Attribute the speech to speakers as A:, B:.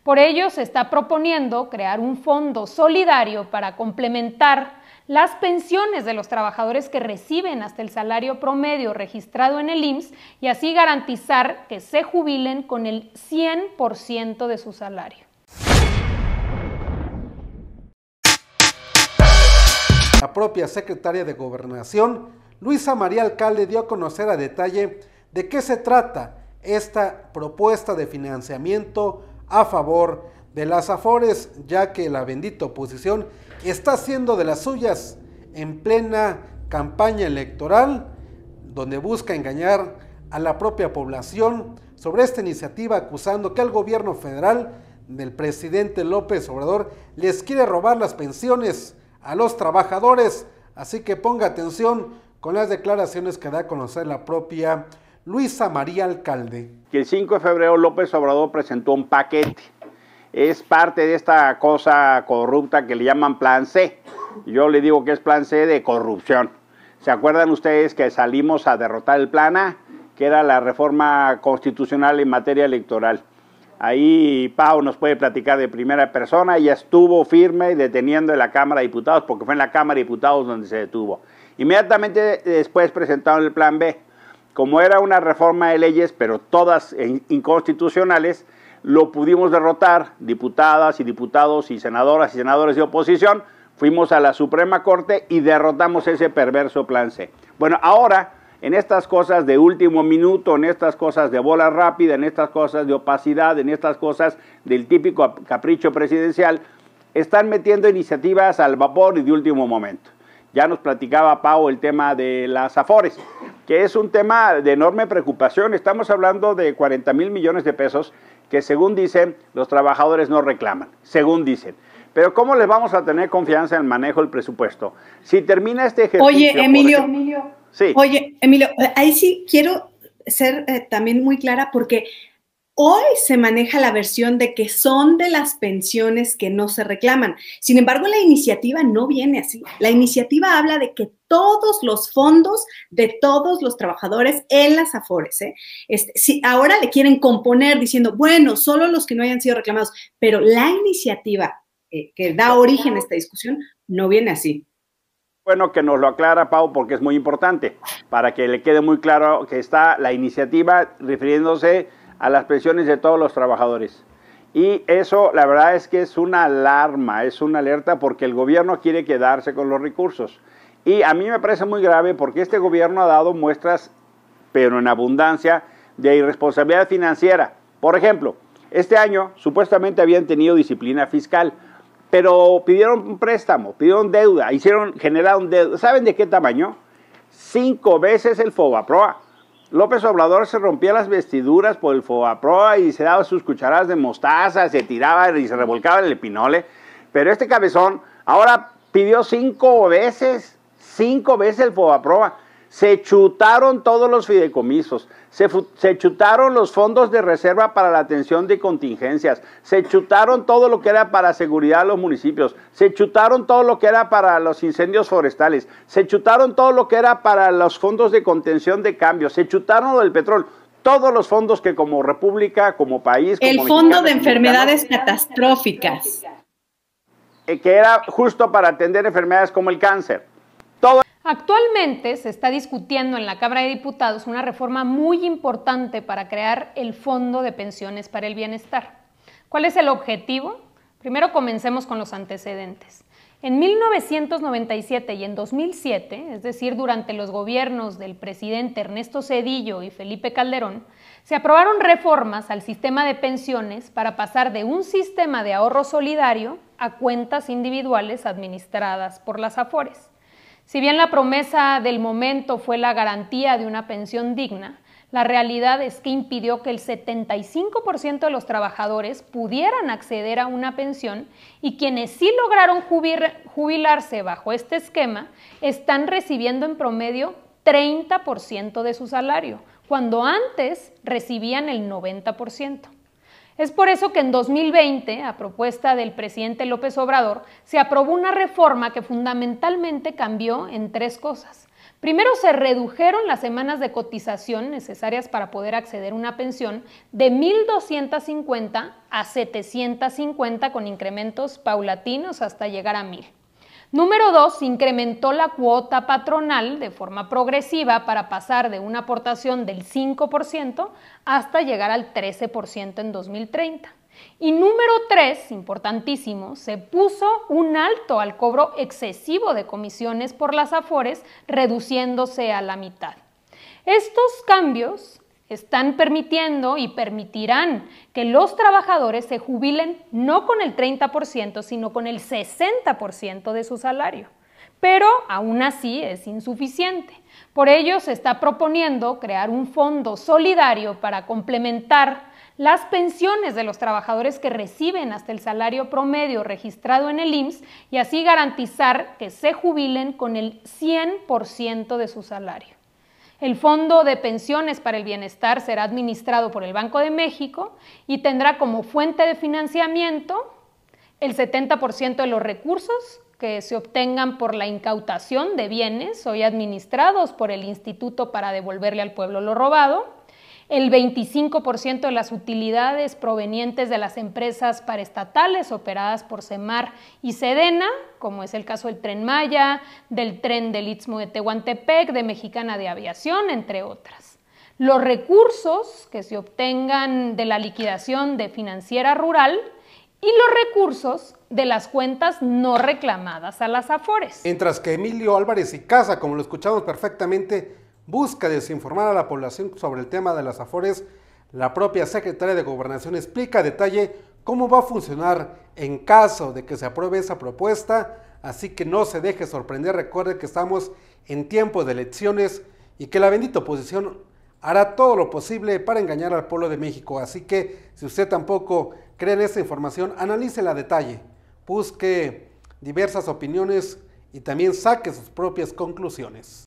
A: Por ello, se está proponiendo crear un fondo solidario para complementar las pensiones de los trabajadores que reciben hasta el salario promedio registrado en el IMSS y así garantizar que se jubilen con el 100% de su salario.
B: La propia secretaria de Gobernación, Luisa María Alcalde, dio a conocer a detalle de qué se trata esta propuesta de financiamiento a favor de las Afores, ya que la bendita oposición está haciendo de las suyas en plena campaña electoral, donde busca engañar a la propia población sobre esta iniciativa, acusando que el gobierno federal del presidente López Obrador les quiere robar las pensiones a los trabajadores. Así que ponga atención con las declaraciones que da a conocer la propia Luisa María Alcalde.
C: Que el 5 de febrero López Obrador presentó un paquete. Es parte de esta cosa corrupta que le llaman Plan C. Yo le digo que es Plan C de corrupción. ¿Se acuerdan ustedes que salimos a derrotar el Plan A, que era la reforma constitucional en materia electoral? Ahí Pau nos puede platicar de primera persona. Ella estuvo firme deteniendo en la Cámara de Diputados, porque fue en la Cámara de Diputados donde se detuvo. Inmediatamente después presentaron el Plan B. Como era una reforma de leyes, pero todas inconstitucionales, lo pudimos derrotar, diputadas y diputados y senadoras y senadores de oposición, fuimos a la Suprema Corte y derrotamos ese perverso Plan C. Bueno, ahora, en estas cosas de último minuto, en estas cosas de bola rápida, en estas cosas de opacidad, en estas cosas del típico capricho presidencial, están metiendo iniciativas al vapor y de último momento. Ya nos platicaba Pau el tema de las Afores, que es un tema de enorme preocupación. Estamos hablando de 40,000 millones de pesos que, según dicen, los trabajadores no reclaman, según dicen. Pero ¿cómo les vamos a tener confianza en el manejo del presupuesto? Si termina este ejercicio...
D: Oye, Emilio,
C: sí.
D: Oye, Emilio, ahí sí quiero ser también muy clara, porque hoy se maneja la versión de que son de las pensiones que no se reclaman. Sin embargo, la iniciativa no viene así. La iniciativa habla de que todos los fondos de todos los trabajadores en las Afores, si ahora le quieren componer diciendo, bueno, solo los que no hayan sido reclamados, pero la iniciativa que da origen a esta discusión no viene así.
C: Bueno, que nos lo aclara Pau, porque es muy importante, para que le quede muy claro que está la iniciativa refiriéndose a las pensiones de todos los trabajadores. Y eso, la verdad es que es una alarma, es una alerta, porque el gobierno quiere quedarse con los recursos. Y a mí me parece muy grave, porque este gobierno ha dado muestras, pero en abundancia, de irresponsabilidad financiera. Por ejemplo, este año supuestamente habían tenido disciplina fiscal, pero pidieron un préstamo, pidieron deuda, generaron deuda. ¿Saben de qué tamaño? 5 veces el FOBAPROA. López Obrador se rompía las vestiduras por el FOBAPROA y se daba sus cucharadas de mostaza, se tiraba y se revolcaba en el pinole. Pero este cabezón ahora pidió 5 veces el FOBAPROA. Se chutaron todos los fideicomisos, se chutaron los fondos de reserva para la atención de contingencias, se chutaron todo lo que era para seguridad de los municipios, se chutaron todo lo que era para los incendios forestales, se chutaron todo lo que era para los fondos de contención de cambio, se chutaron lo del petróleo, todos los fondos que como república, como país...
D: El
C: como
D: fondo de enfermedades catastróficas.
C: Que era justo para atender enfermedades como el cáncer.
A: Actualmente se está discutiendo en la Cámara de Diputados una reforma muy importante para crear el Fondo de Pensiones para el Bienestar. ¿Cuál es el objetivo? Primero comencemos con los antecedentes. En 1997 y en 2007, es decir, durante los gobiernos del presidente Ernesto Zedillo y Felipe Calderón, se aprobaron reformas al sistema de pensiones para pasar de un sistema de ahorro solidario a cuentas individuales administradas por las Afores. Si bien la promesa del momento fue la garantía de una pensión digna, la realidad es que impidió que el 75% de los trabajadores pudieran acceder a una pensión y quienes sí lograron jubilarse bajo este esquema están recibiendo en promedio 30% de su salario, cuando antes recibían el 90%. Es por eso que en 2020, a propuesta del presidente López Obrador, se aprobó una reforma que fundamentalmente cambió en 3 cosas. Primero, se redujeron las semanas de cotización necesarias para poder acceder a una pensión de 1,250 a 750 con incrementos paulatinos hasta llegar a 1,000. Número 2, se incrementó la cuota patronal de forma progresiva para pasar de una aportación del 5% hasta llegar al 13% en 2030. Y número 3, importantísimo, se puso un alto al cobro excesivo de comisiones por las Afores, reduciéndose a la mitad. Estos cambios están permitiendo y permitirán que los trabajadores se jubilen no con el 30%, sino con el 60% de su salario. Pero aún así es insuficiente. Por ello se está proponiendo crear un fondo solidario para complementar las pensiones de los trabajadores que reciben hasta el salario promedio registrado en el IMSS y así garantizar que se jubilen con el 100% de su salario. El Fondo de Pensiones para el Bienestar será administrado por el Banco de México y tendrá como fuente de financiamiento el 70% de los recursos que se obtengan por la incautación de bienes hoy administrados por el Instituto para devolverle al pueblo lo robado, el 25% de las utilidades provenientes de las empresas paraestatales operadas por Semar y Sedena, como es el caso del Tren Maya, del Tren del Istmo de Tehuantepec, de Mexicana de Aviación, entre otras. Los recursos que se obtengan de la liquidación de Financiera Rural y los recursos de las cuentas no reclamadas a las Afores.
B: Mientras que Emilio Álvarez y Casa, como lo escuchamos perfectamente, busca desinformar a la población sobre el tema de las Afores, la propia secretaria de Gobernación explica a detalle cómo va a funcionar en caso de que se apruebe esa propuesta, así que no se deje sorprender. Recuerde que estamos en tiempos de elecciones y que la bendita oposición hará todo lo posible para engañar al pueblo de México, así que si usted tampoco cree en esta información, analícela a detalle, busque diversas opiniones y también saque sus propias conclusiones.